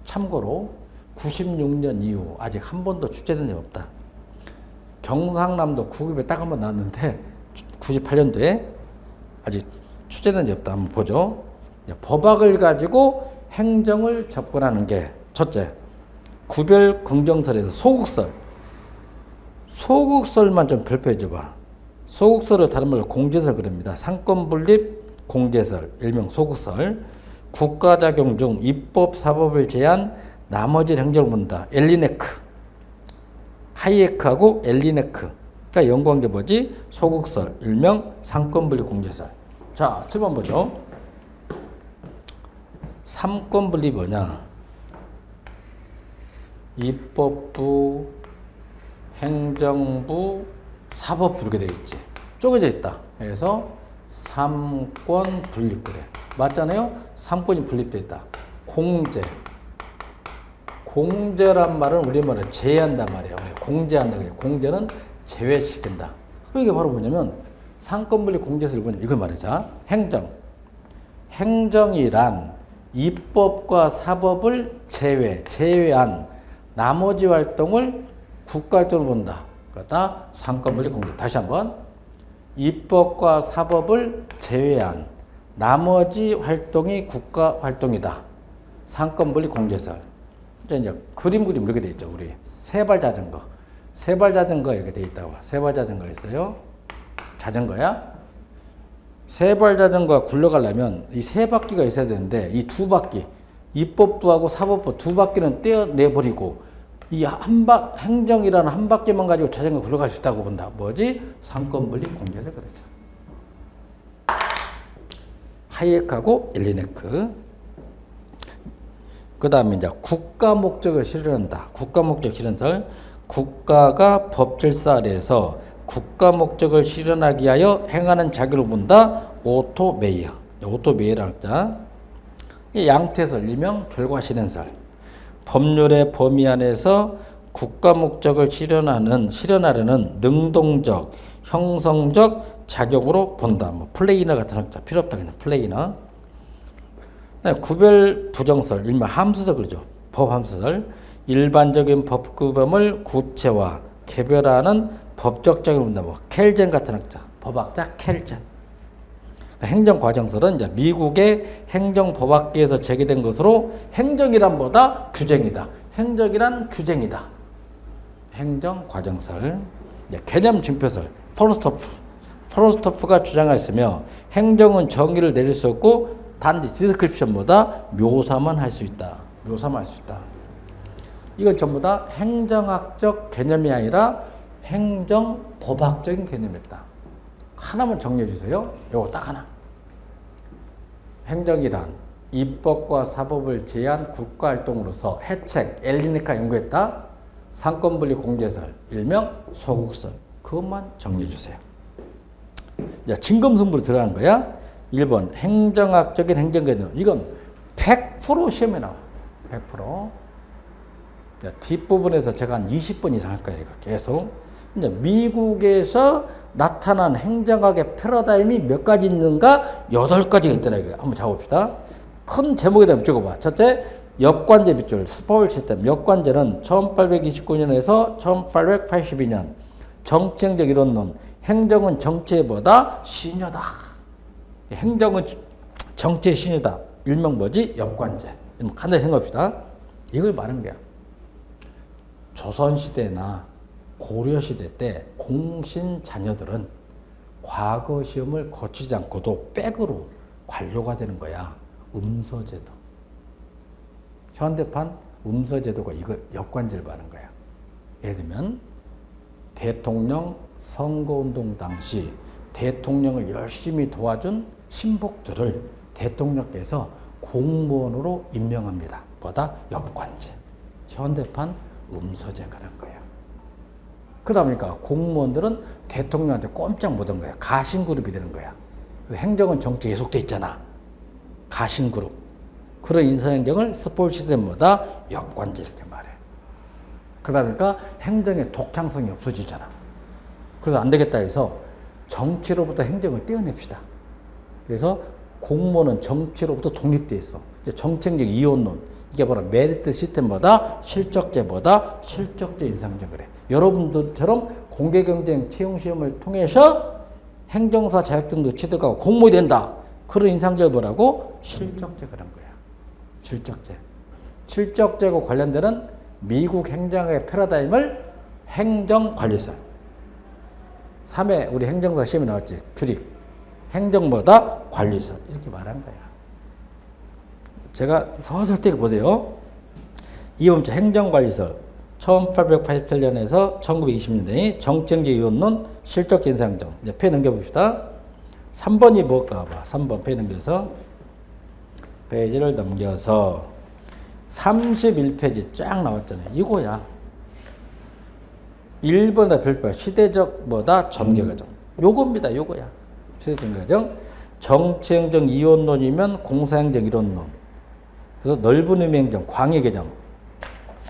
참고로 96년 이후 아직 한 번도 출제된 적이 없다. 경상남도 구급에 딱 한 번 나왔는데 98년도에 아직 출제된 적이 없다. 한번 보죠. 법학을 가지고 행정을 접근하는 게 첫째, 구별 긍정설에서 소극설. 소극설만 좀 별표해 줘봐. 소극설을 다른 말로 공제설 그럽니다. 상권 분립 공제설, 일명 소극설. 국가작용 중 입법, 사법을 제한 나머지 행정을 본다. 엘리네크. 하이에크하고 엘리네크가 연구한 게 뭐지? 소극설, 일명 상권 분립 공제설. 자, 7번 보죠. 상권 분립이 뭐냐? 입법부, 행정부, 사법부 이렇게 되어 있지. 쪼개져 있다. 그래서 삼권 분립 그래. 맞잖아요? 삼권이 분립되어 있다. 공제. 공제란 말은 우리말로 제한단 말이에요. 공제한다 그래. 공제는 제외시킨다. 이게 바로 뭐냐면 상권 분립 공제설이 뭐냐 이걸 말하자. 행정. 행정이란 입법과 사법을 제외한 나머지 활동을 국가 활동으로 본다. 그러다 상권 분립 공제. 다시 한번. 입법과 사법을 제외한 나머지 활동이 국가 활동이다. 상권 분립 공제설. 이제 그림 이렇게 돼 있죠. 우리 세발 자전거. 세발 자전거 이렇게 돼 있다고. 세발 자전거 있어요. 자전거야. 세발 자전거가 굴러가려면 이 세 바퀴가 있어야 되는데 이 두 바퀴 입법부하고 사법부 두 바퀴는 떼어내버리고 이 행정이라는 한 바퀴만 가지고 자전거 굴러갈 수 있다고 본다. 뭐지? 상권 분립 공제설 그러죠. 하이에크하고 엘리네크. 그 다음에 이제 국가 목적을 실현한다. 국가 목적 실현설. 국가가 법 질서 아래에서 국가 목적을 실현하기 위하여 행하는 자격을 본다. 오토메이어. 오토메이어라는 자. 양태설, 일명 결과 실현설. 법률의 범위 안에서 국가 목적을 실현하려는 능동적, 형성적 작용으로 본다. 뭐 플레이너 같은 학자 필요 없다 그냥 플레이너. 구별 부정설, 일명 함수설 그러죠. 법 함수설. 일반적인 법 규범을 구체화, 개별화하는 법적 작용을 본다. 뭐 켈젠 같은 학자, 법학자 켈젠. 행정과정설은 이제 미국의 행정법학계에서 제기된 것으로 행정이란 보다 규정이다. 행정이란 규정이다. 행정과정설. 개념 징표설. 포로스토프가 주장하였으며 행정은 정의를 내릴 수 없고 단지 디스크립션보다 묘사만 할 수 있다. 묘사만 할 수 있다. 이건 전부 다 행정학적 개념이 아니라 행정법학적인 개념이다. 하나만 정리해 주세요. 요거 딱 하나. 행정이란 입법과 사법을 제한 국가활동으로서 해책, 엘리네카 연구했다. 상권분립 공제설, 일명 소극설. 그것만 정리해 주세요. 이제 진검승부로 들어가는 거야. 1번 행정학적인 행정개념. 이건 100% 시험에 나와. 100%. 뒷부분에서 제가 한 20번 이상 할 거예요. 이거 계속. 이제 미국에서 나타난 행정학의 패러다임이 몇 가지 있는가? 8가지가 있더라고요. 한번 잡아봅시다. 큰 제목에다 붙여봐. 첫째, 역관제 빗줄, 스포일 시스템. 역관제는 1829년에서 1882년 정치행정 이론론. 행정은 정치보다 신여다. 행정은 정치의 신여다. 일명 뭐지? 역관제. 간단히 생각합시다. 이걸 말하는 거야. 조선시대나 고려시대 때 공신 자녀들은 과거 시험을 거치지 않고도 백으로 관료가 되는 거야. 음서제도. 현대판 음서제도가 이걸 역관제를 말하는 거야. 예를 들면 대통령 선거운동 당시 대통령을 열심히 도와준 신복들을 대통령께서 공무원으로 임명합니다. 뭐다? 역관제. 현대판 음서제 그런 거야. 그러다 보니까 공무원들은 대통령한테 꼼짝 못한 거야. 가신그룹이 되는 거야. 행정은 정치 예속돼 있잖아. 가신그룹. 그런 인사행정을 스포일 시스템보다 역관제 이렇게 말해. 그러다 보니까 행정의 독창성이 없어지잖아. 그래서 안 되겠다 해서 정치로부터 행정을 떼어냅시다. 그래서 공무원은 정치로부터 독립돼 있어. 정책적 이원론. 이게 바로 메리트 시스템보다 실적제보다 실적제 인사행정 그래. 여러분들처럼 공개경쟁 채용시험을 통해서 행정사 자격증도 취득하고 공무원이 된다. 그런 인상제를 뭐라고? 실적제 그런 거야. 실적제. 실적제고 관련되는 미국 행정의 패러다임을 행정관리설. 3회 우리 행정사 시험에 나왔지. 규칙. 행정보다 관리설. 이렇게 말한 거야. 제가 서술 때 보세요. 이범자 행정관리설. 1887년에서 1920년대 정치행정 이원론 실적제 인사행정. 이제 폐 넘겨봅시다. 3번이 뭘까 봐. 3번 페이지 넘겨서 페이지를 넘겨서 31페이지 쫙 나왔잖아요. 이거야. 1번에다 별표 시대적 뭐다 전개과정. 요겁니다. 요거야. 시대적 전개과정. 정치행정 이원론이면 공사행정 이론론. 그래서 넓은 의미 행정 광해 개정.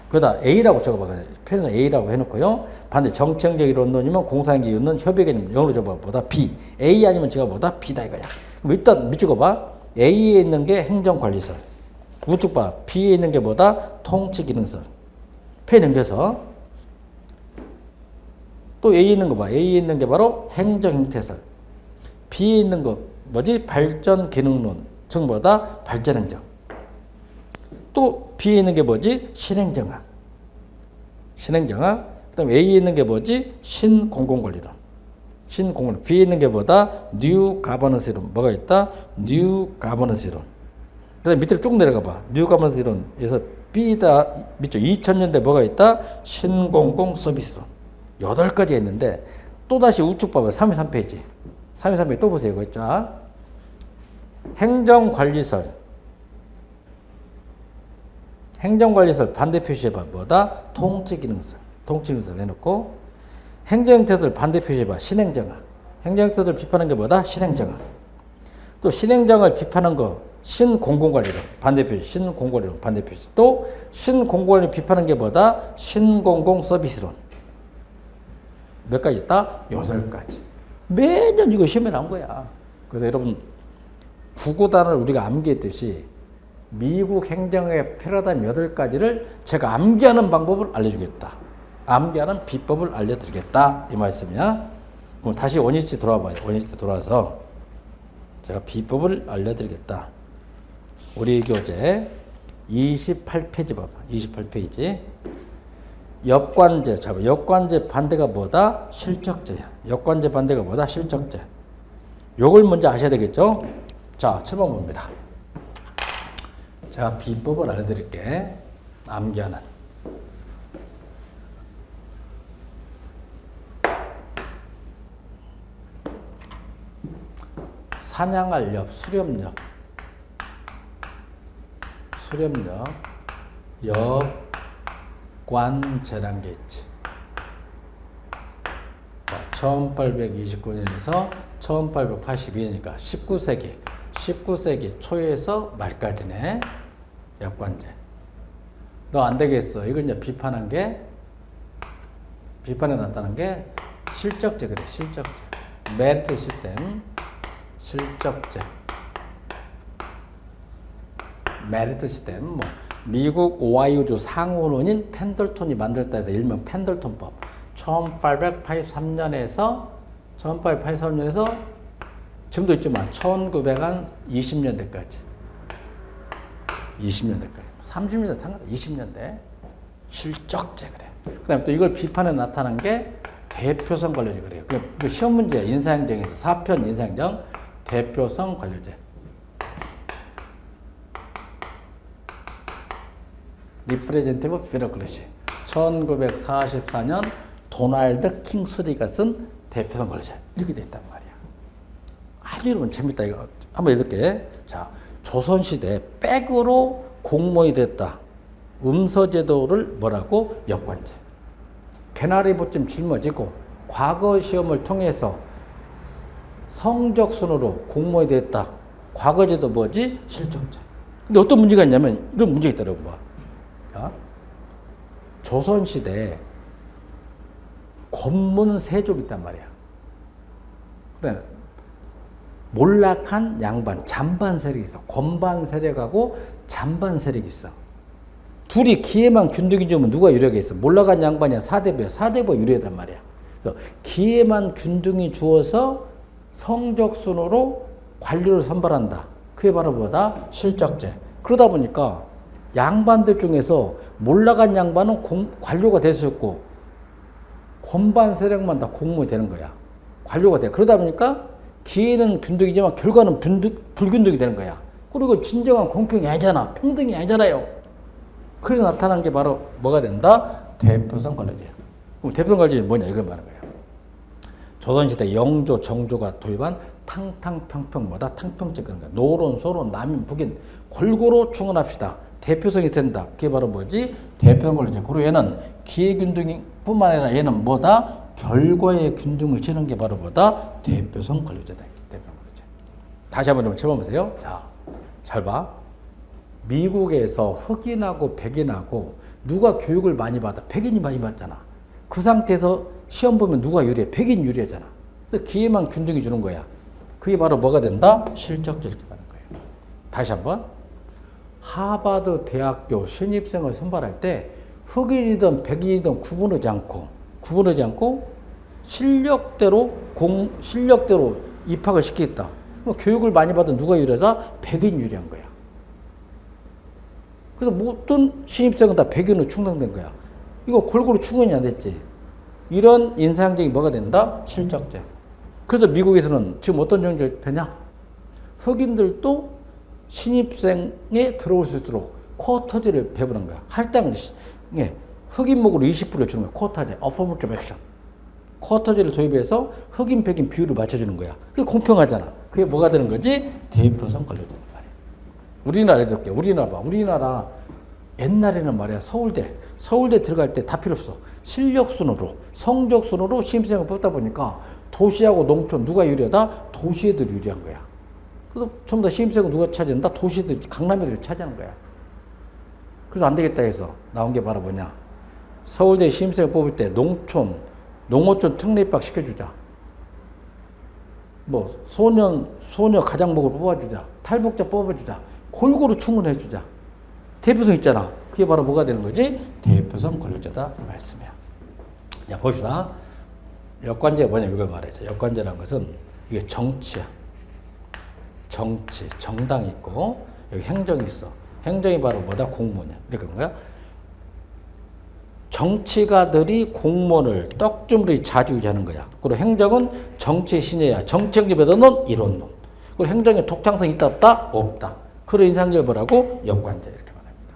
그러다 A라고 적어봐. 편에서 A라고 해놓고요. 반대 정치행정 이론론이면 공사행정 이론론 협의 개념 영어로 적어봐. 뭐다? B. A 아니면 제가 뭐다? B다 이거야. 그럼 일단 밑줄 봐. A에 있는 게 행정관리설. 우측 봐. B에 있는 게 뭐다? 통치기능설. 폐 넘겨서 또 A에 있는 거 봐. A에 있는 게 바로 행정형태설. B에 있는 거 뭐지? 발전기능론. 즉 뭐다? 발전행정. 또 B에 있는 게 뭐지? 신행정학. 신행정학. 그 다음에 A에 있는 게 뭐지? 신공공관리론. 신공공관리. B에 있는 게 뭐다? 뉴 가버넌스 이론. 뭐가 있다? 뉴 가버넌스 이론. 그 다음에 밑으로 쭉 내려가 봐. 뉴 가버넌스 이론에서 B다. 밑쪽 2000년대 뭐가 있다? 신공공 서비스론. 8가지가 있는데 또다시 우측 봐봐요. 323페이지. 323페이지 또 보세요. 이거 있죠. 행정관리설. 행정관리설 반대 표시해봐. 뭐다? 통치기능설. 통치기능설 해놓고 행정형태설 반대 표시해봐. 신행정학. 행정형태설 비판하는 게 뭐다? 신행정학. 또 신행정을 비판한 거 신공공관리론 반대 표시. 신공공관리론 반대 표시. 또 신공공관리 비판한 게 뭐다? 신공공 서비스론. 몇 가지 있다? 8가지. 매년 이거 시험에 나온 거야. 그래서 여러분 구구단을 우리가 암기했듯이 미국 행정의 패러다임 8가지를 제가 암기하는 방법을 알려주겠다. 암기하는 비법을 알려드리겠다. 이 말씀이야. 그럼 다시 원위치 돌아와 봐요. 원위치 돌아와서 제가 비법을 알려드리겠다. 우리 교재 28페이지 봐봐. 28페이지. 역관제. 자, 역관제 반대가 뭐다? 실적제야. 역관제 반대가 뭐다? 실적제. 요걸 먼저 아셔야 되겠죠? 자, 7번 봅니다. 제가 비법을 알려드릴게. 암기하는. 사냥할 엽, 수렴엽. 수렴엽. 역관제란 게 있지. 1829년에서 1882년이니까 19세기 초에서 말까지네. 역관제. 너 안 되겠어. 이건 이제 비판에 나타난 게 실적제 그래. 실적제. 메리트 시스템 실적제. 메리트 시스템. 뭐 미국 오하이오주 상원원인 펜들턴이 만들었다 해서 일명 펜들턴법. 1883년에서 지금도 있지만 1920년대까지 30년대 탄 거다. 20년대 실적제 그래. 그다음에 또 이걸 비판에 나타난 게 대표성 관료제 그래요. 그 시험 문제 인사행정에서 4편 인사행정 대표성 관료제. 리프레젠티브 뷰로크래시. 1944년 도널드 킹스리가 쓴 대표성 관료제. 이렇게 돼 있단 말이야. 아주 여러분 재밌다 이거. 한번 읽을게. 자, 조선시대 백으로 공무원이 됐다. 음서제도를 뭐라고? 역관제. 개나리 붙임 짊어지고 과거 시험을 통해서 성적 순으로 공무원이 됐다. 과거제도 뭐지? 실적제. 근데 어떤 문제가 있냐면 이런 문제가 있더라고 봐. 자, 조선시대 권문 세족이 있단 말이야. 그다음에 몰락한 양반, 잔반 세력이 있어. 권반 세력하고 잔반 세력이 있어. 둘이 기회만 균등히 주면 누가 유리하게 있어? 몰락한 양반이야, 사대부야. 사대부가 유리하단 말이야. 그래서 기회만 균등히 주어서 성적 순으로 관료를 선발한다. 그게 바로 뭐다? 실적제. 그러다 보니까 양반들 중에서 몰락한 양반은 관료가 될 수 있고 권반 세력만 다 공무원이 되는 거야. 관료가 돼. 그러다 보니까 기회는 균등이지만 결과는 불균등이 되는 거야. 그리고 진정한 공평이 아니잖아. 평등이 아니잖아요. 그래서 나타난 게 바로 뭐가 된다? 대표성 관료제. 그럼 대표성 관료제 뭐냐? 이걸 말하는 거예요. 조선시대 영조, 정조가 도입한 탕탕평평마다 탕평제 그런 거야. 노론, 소론, 남인, 북인 골고루 충원합시다. 대표성이 된다. 그게 바로 뭐지? 대표성 관료제. 그리고 얘는 기회균등뿐만 아니라 얘는 뭐다? 결과의 균등을 치는 게 바로 뭐다? 대표성 관료제다. 대표성 관료제. 다시 한번 좀 쳐보세요. 자, 잘 봐. 미국에서 흑인하고 백인하고 누가 교육을 많이 받아? 백인이 많이 받잖아. 그 상태에서 시험 보면 누가 유리해? 백인 유리하잖아. 그래서 기회만 균등히 주는 거야. 그게 바로 뭐가 된다? 실적제 이렇게 말하는 거예요. 다시 한번. 하버드 대학교 신입생을 선발할 때 흑인이든 백인이든 구분하지 않고 실력대로 입학을 시키겠다. 교육을 많이 받은 누가 유리하다? 백인 유리한 거야. 그래서 모든 신입생은 다 백인으로 충당된 거야. 이거 골고루 충원이 안 됐지. 이런 인사행정이 뭐가 된다? 실적제. 그래서 미국에서는 지금 어떤 정책이 펴냐? 흑인들도 신입생에 들어올 수 있도록 쿼터제를 배부른 거야. 할당을 흑인목으로 20% 주는 거야. 쿼터제, 어퍼머티브 액션. 쿼터제를 도입해서 흑인, 백인 비율을 맞춰주는 거야. 그게 공평하잖아. 그게 뭐가 되는 거지? 대표성 관료제란 말이야. 우리나라 예를 들게. 우리나라 봐. 우리나라 옛날에는 말이야. 서울대 들어갈 때 다 필요 없어. 실력 순으로, 성적 순으로 신입생을 뽑다 보니까 도시하고 농촌 누가 유리하다? 도시 애들이 유리한 거야. 그래서 전부 다 신입생은 누가 차지한다? 도시 애들이, 강남 애들이 차지하는 거야. 그래서 안 되겠다 해서 나온 게 바로 뭐냐? 서울대 신입생을 뽑을 때 농어촌 특례 입학 시켜주자. 뭐 소녀 가장목을 뽑아주자. 탈북자 뽑아주자. 골고루 충원해주자. 대표성 있잖아. 그게 바로 뭐가 되는 거지? 대표성 관료제다. 그 말씀이야. 자, 봅시다. 역관제가 뭐냐 이걸 말해줘. 역관제라는 것은 이게 정치야. 정치, 정당이 있고 여기 행정이 있어. 행정이 바로 뭐다? 공무원이야. 이렇게 한 거야. 정치가들이 공무원을 떡주무리 자주하는 거야. 그리고 행정은 정치의 신예야. 정책력에서는 이론론. 그리고 행정에 독창성이 있다 없다? 없다. 그런 인상적을 뭐라고? 역관제 이렇게 말합니다.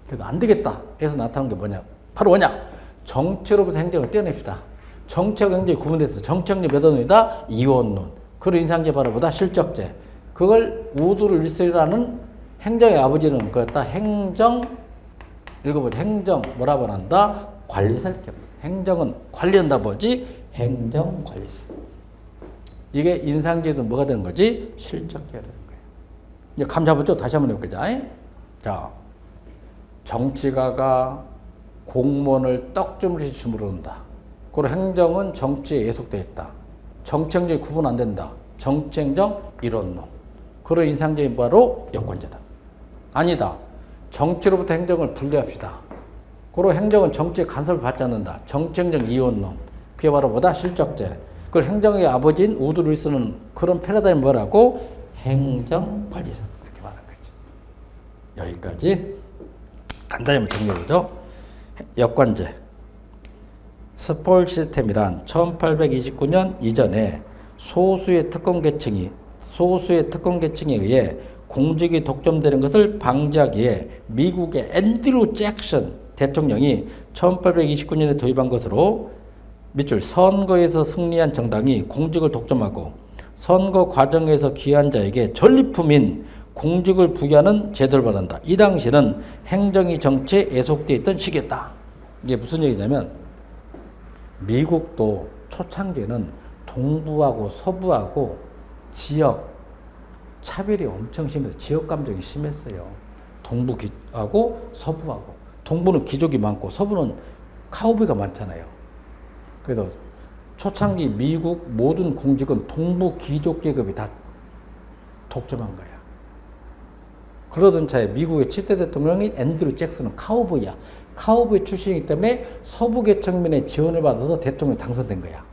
그래서 안 되겠다 해서 나타난 게 뭐냐? 바로 뭐냐? 정치로부터 행정을 떼어냅시다. 정치하고 행정이 구분돼서 정책력 몇 원이다? 이원론. 그런 인상제 바로 뭐다? 실적제. 그걸 우드를 윌슨이라는 행정의 아버지는 그랬다. 읽어보자. 행정 뭐라고 한다? 관리사 이렇게. 행정은 관리한다 뭐지? 행정관리사. 이게 인상제도 뭐가 되는 거지? 실적제가 되는 거예요. 이제 감 잡았죠? 다시 한번 해볼게요. 자, 정치가가 공무원을 떡주무시 주무른다. 그리고 행정은 정치에 예속되어 있다. 정치 행정이 구분 안 된다. 정치 행정 이론론. 그런 인상적인 바로 여권제다. 아니다. 정치로부터 행정을 분리합시다. 그리고 행정은 정치의 간섭을 받지 않는다. 정치 행정 이원론. 그게 바로 뭐다? 실적제. 그걸 행정의 아버지인 우드 루이스는 그런 패러다임을 뭐라고? 행정관리사. 이렇게 말한 거지. 여기까지 간단히 한번 정리해보죠. 여권제. 스폴 시스템이란 1829년 이전에 소수의 특권계층에 의해 공직이 독점되는 것을 방지하기 위해 미국의 앤드류 잭슨 대통령이 1829년에 도입한 것으로 밑줄 선거에서 승리한 정당이 공직을 독점하고 선거 과정에서 기여한 자에게 전리품인 공직을 부여하는 제도를 말한다. 이 당시는 행정이 정치에 예속되어 있던 시기였다. 이게 무슨 얘기냐면 미국도 초창기에는 동부하고 서부하고 지역 차별이 엄청 심해서 지역 감정이 심했어요. 동부하고 서부하고. 동부는 귀족이 많고 서부는 카우보이가 많잖아요. 그래서 초창기 미국 모든 공직은 동부 귀족 계급이 다 독점한 거야. 그러던 차에 미국의 7대 대통령인 앤드류 잭슨은 카우보이야. 카우보이 출신이기 때문에 서부 계층민의 지원을 받아서 대통령이 당선된 거야.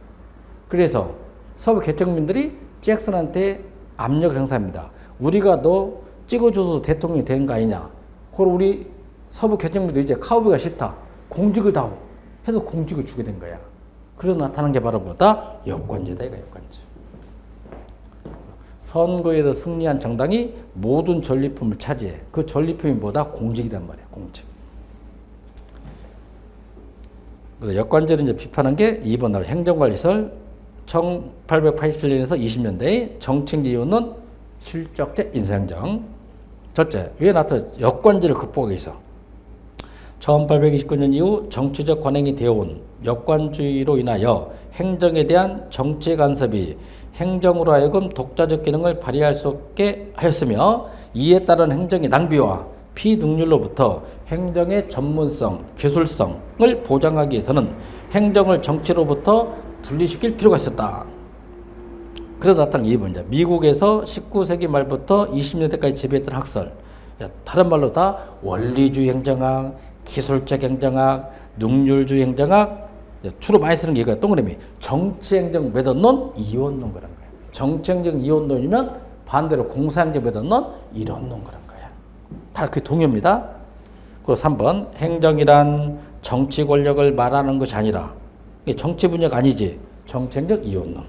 그래서 서부 계층민들이 잭슨한테 압력을 행사합니다. 우리가 너 찍어줘서 대통령이 된 거 아니냐. 그럼 우리 서부 계층민도 이제 카우보이가 싫다. 공직을 다오. 해서 공직을 주게 된 거야. 그래서 나타난 게 바로 뭐다? 여권제다. 이거 여권제. 선거에서 승리한 정당이 모든 전리품을 차지해. 그 전리품이 뭐다? 공직이란 말이야. 공직. 그래서 여권제를 이제 비판한 게 2번 나올 행정관리설 1887년에서 20년대의 정책 이유는 실적제 인사행정. 첫째, 왜 나타났? 여권제를 극복하기 위해서. 1829년 이후 정치적 관행이 되어온 여권주의로 인하여 행정에 대한 정치의 간섭이 행정으로 하여금 독자적 기능을 발휘할 수 없게 하였으며 이에 따른 행정의 낭비와 비능률로부터 행정의 전문성, 기술성을 보장하기 위해서는 행정을 정치로부터 분리시킬 필요가 있었다. 그래서 나타난 2번이죠. 미국에서 19세기 말부터 20년대까지 지배했던 학설. 다른 말로 다 원리주의 행정학, 기술적 행정학, 능률주의 행정학, 주로 많이 쓰는 게 이거야. 동그라미. 정치행정 메더론, 이원론 그런 거야. 정치행정 이원론이면 반대로 공사행정 메더론, 이론론 그런 거야. 다 그게 동요입니다. 그리고 3번. 행정이란 정치 권력을 말하는 것이 아니라 이게 정치 분야가 아니지. 정치행정 이원론.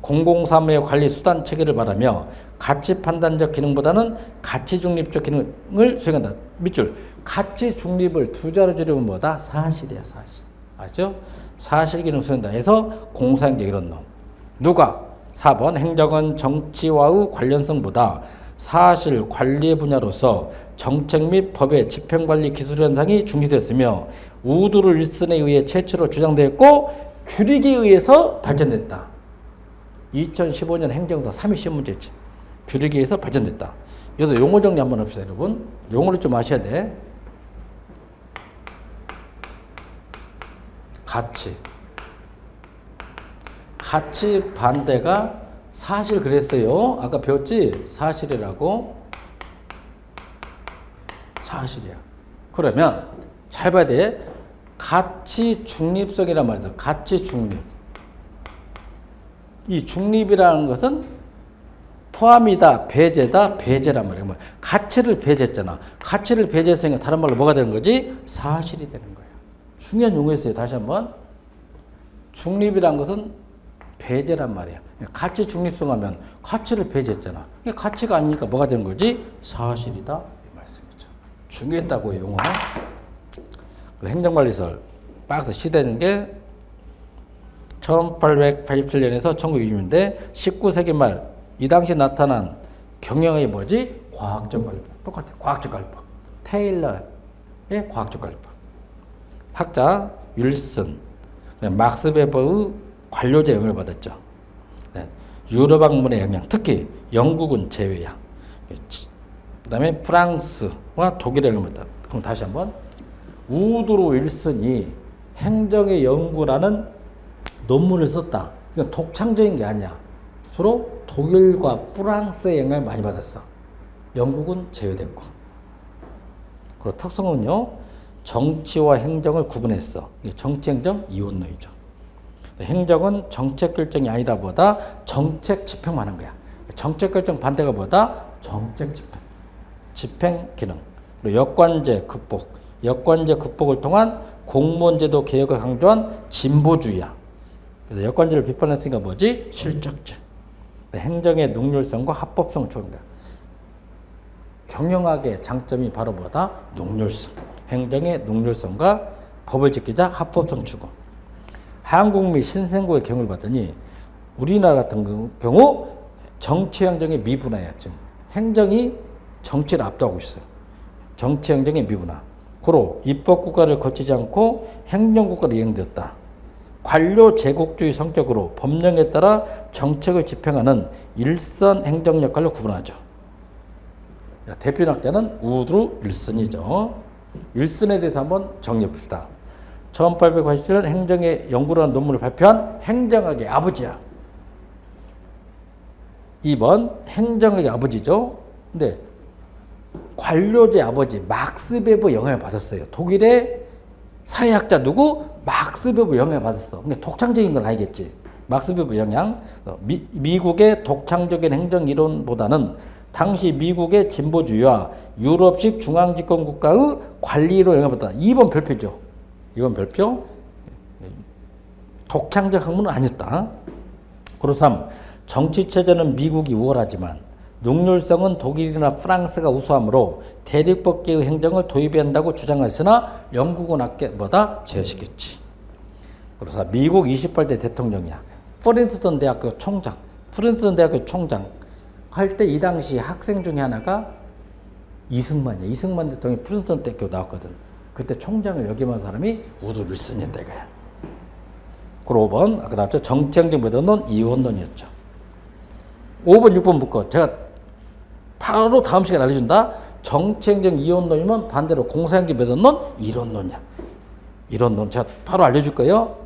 공공사무의 관리 수단 체계를 말하며 가치 판단적 기능보다는 가치 중립적 기능을 수행한다. 밑줄. 가치 중립을 두 자로 줄이면 뭐다? 사실이야, 사실. 아시죠? 사실 기능 수행한다 해서 공사행정 이론론. 누가? 4번. 행정은 정치와의 관련성보다 사실 관리의 분야로서 정책 및 법의 집행관리 기술 현상이 중시됐으며 우드 윌슨에 의해 최초로 주장되었고 규칙에 의해서 발전됐다. 2015년 행정사 3위 시험 문제지. 규칙에 의해서 발전됐다. 여기서 용어 정리 한번 합시다, 여러분. 용어를 좀 아셔야 돼. 가치. 가치 반대가 사실 그랬어요. 아까 배웠지? 사실이라고. 사실이야. 그러면 잘 봐야 돼. 가치 중립성이란 말이죠. 가치 중립. 이 중립이라는 것은 포함이다, 배제다, 배제란 말이에요. 가치를 배제했잖아. 가치를 배제했으니까 다른 말로 뭐가 되는 거지? 사실이 되는 거야. 중요한 용어였어요. 다시 한번. 중립이란 것은 배제란 말이야. 가치 중립성 하면 가치를 배제했잖아. 가치가 아니니까 뭐가 되는 거지? 사실이다. 이 말씀이죠. 중요했다고 용어. 행정관리설 박스 시대는 게 1887년에서 1920년대 19세기 말 이 당시 나타난 경영의 뭐지? 과학적 관리법. 똑같아. 과학적 관리법. 테일러의 과학적 관리법. 학자 윌슨, 막스 베버의 관료제 영향을 받았죠. 유럽 학문의 영향, 특히 영국은 제외야. 그 다음에 프랑스와 독일의 영향입니다. 그럼 다시 한번 우드로 윌슨이 행정의 연구라는 논문을 썼다. 이건 독창적인 게 아니야. 주로 독일과 프랑스의 영향을 많이 받았어. 영국은 제외됐고. 그리고 특성은요, 정치와 행정을 구분했어. 정치, 행정, 이원론이죠. 행정은 정책 결정이 아니라 보다 정책 집행만 하는 거야. 정책 결정 반대가 보다 정책 집행. 집행 기능. 그리고 여권제 극복. 여권제 극복을 통한 공무원제도 개혁을 강조한 진보주의야. 그래서 여권제를 비판했으니까 뭐지? 실적제. 행정의 능률성과 합법성을 추구한다. 경영학의 장점이 바로 뭐다? 능률성. 행정의 능률성과 법을 지키자 합법성 추구. 한국 및 신생국의 경우를 봤더니 우리나라 같은 경우 정치 행정의 미분화야. 지금 행정이 정치를 압도하고 있어요. 정치 행정의 미분화. 고로 입법국가를 거치지 않고 행정국가로 이행되었다. 관료 제국주의 성격으로 법령에 따라 정책을 집행하는 일선 행정 역할로 구분하죠. 대표학자는 우드로 윌슨이죠. 윌슨에 대해서 한번 정리해 봅시다. 1887년 행정의 연구라는 논문을 발표한 행정학의 아버지야. 2번 행정학의 아버지죠. 근데 관료제 아버지 막스 베버 영향을 받았어요. 독일의 사회학자 누구? 막스 베버 영향을 받았어. 근데 독창적인 건 아니겠지. 막스 베버 영향. 미국의 독창적인 행정 이론보다는 당시 미국의 진보주의와 유럽식 중앙집권 국가의 관리로 영향받았다. 2번 별표죠. 2번 별표. 독창적 학문은 아니었다. 그리고 3. 정치체제는 미국이 우월하지만 능률성은 독일이나 프랑스가 우수하므로 대륙법계의 행정을 도입해야 한다고 주장했으나 영국은 아까보다 제어시켰지. 그래서 미국 28대 대통령이야. 프린스턴 대학교 총장. 프린스턴 대학교 총장 할 때 이 당시 학생 중에 하나가 이승만이야. 이승만 대통령이 프린스턴 대학교 나왔거든. 그때 총장을 역임한 사람이 우드 윌슨이었다 이거야. 그리고 5번 아까 나왔죠. 정치행정 매듭론 이원론이었죠. 5번 6번 묶어. 제가 바로 다음 시간에 알려준다. 정치행정 이원론이면 반대로 공사행정 매듭론 이론론이야. 이론론 제가 바로 알려줄 거예요.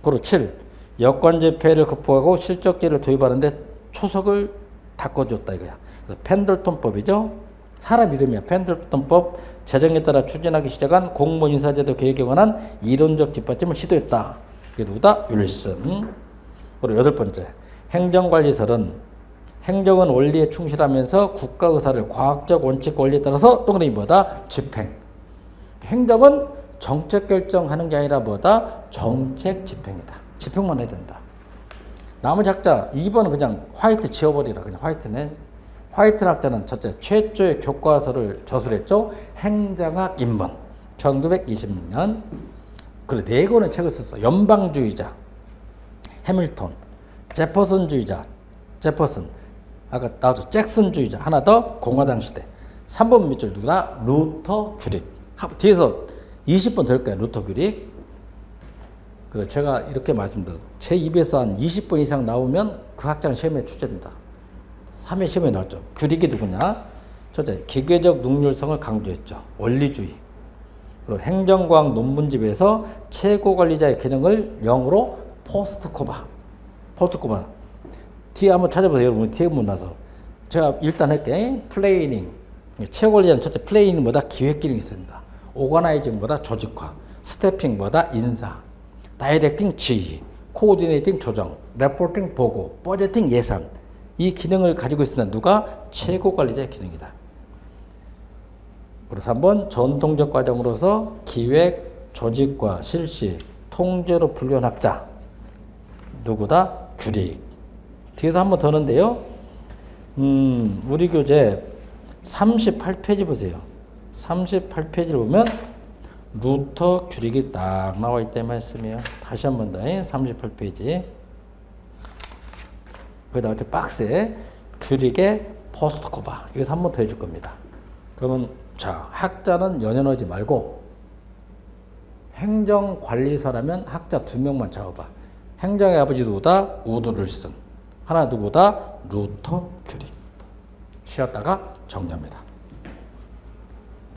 그리고 7. 여권제폐를 극복하고 실적제를 도입하는데 초석을 닦아줬다 이거야. 그래서 펜들턴법이죠. 사람 이름이야. 펜들턴법 제정에 따라 추진하기 시작한 공무원 인사제도 개혁에 관한 이론적 뒷받침을 시도했다. 그게 누구다? 윌슨. 그리고 8번째. 행정관리설은 행정은 원리에 충실하면서 국가 의사를 과학적 원칙 원리에 따라서 동그라미 뭐다? 집행. 행정은 정책 결정하는 게 아니라 뭐다? 정책 집행이다. 집행만 해야 된다. 나머지 학자 2번은 그냥 화이트 지워버리라. 그냥 화이트네. 화이트 학자는 첫째 최초의 교과서를 저술했죠. 행정학 입문 1926년. 그리고 4권의 책을 썼어. 연방주의자 해밀턴, 제퍼슨주의자 제퍼슨, 아까 나도 잭슨주의자, 하나 더 공화당 시대. 3번 밑줄 누구다? 루터 규릭. 뒤에서 20번 될 거야. 루터 규릭. 그래서 제가 이렇게 말씀드려도 제 입에서 한 20번 이상 나오면 그 학자는 시험에 출제된다. 3회 시험에 나왔죠. 규릭이 누구냐? 첫째, 기계적 능률성을 강조했죠. 원리주의. 그리고 행정과학 논문집에서 최고관리자의 기능을 영어로 포스트코바. 포스트코바. 뒤에 한번 찾아보세요. 여러분 뒤에 못 나서. 제가 일단 할게. 플레이닝. 최고관리자는 첫째 플레이닝보다 기획기능이 있습니다. 오거나이징보다 조직화. 스태핑보다 인사. 다이렉팅 지휘. 코오디네이팅 조정. 레포팅 보고. 버제팅 예산. 이 기능을 가지고 있으나 누가? 최고관리자의 기능이다. 그래서 한번 전통적 과정으로서 기획, 조직과 실시, 통제로 분류한 학자. 누구다? 규릭. 뒤에서 한번 더 넣는데요. 우리 교재 38페이지 보세요. 38페이지를 보면 루터 규릭이 딱 나와 있다는 말씀이에요. 다시 한번 더 38페이지. 그 다음에 박스에 규릭의 포스트코바. 이것도 한번 더 해줄 겁니다. 그러면 자, 학자는 연연하지 말고 행정관리사라면 학자 2명만 잡아봐. 행정의 아버지 누구다? 우드 윌슨. 하나 누구다? 루터 규릭. 쉬었다가 정리합니다.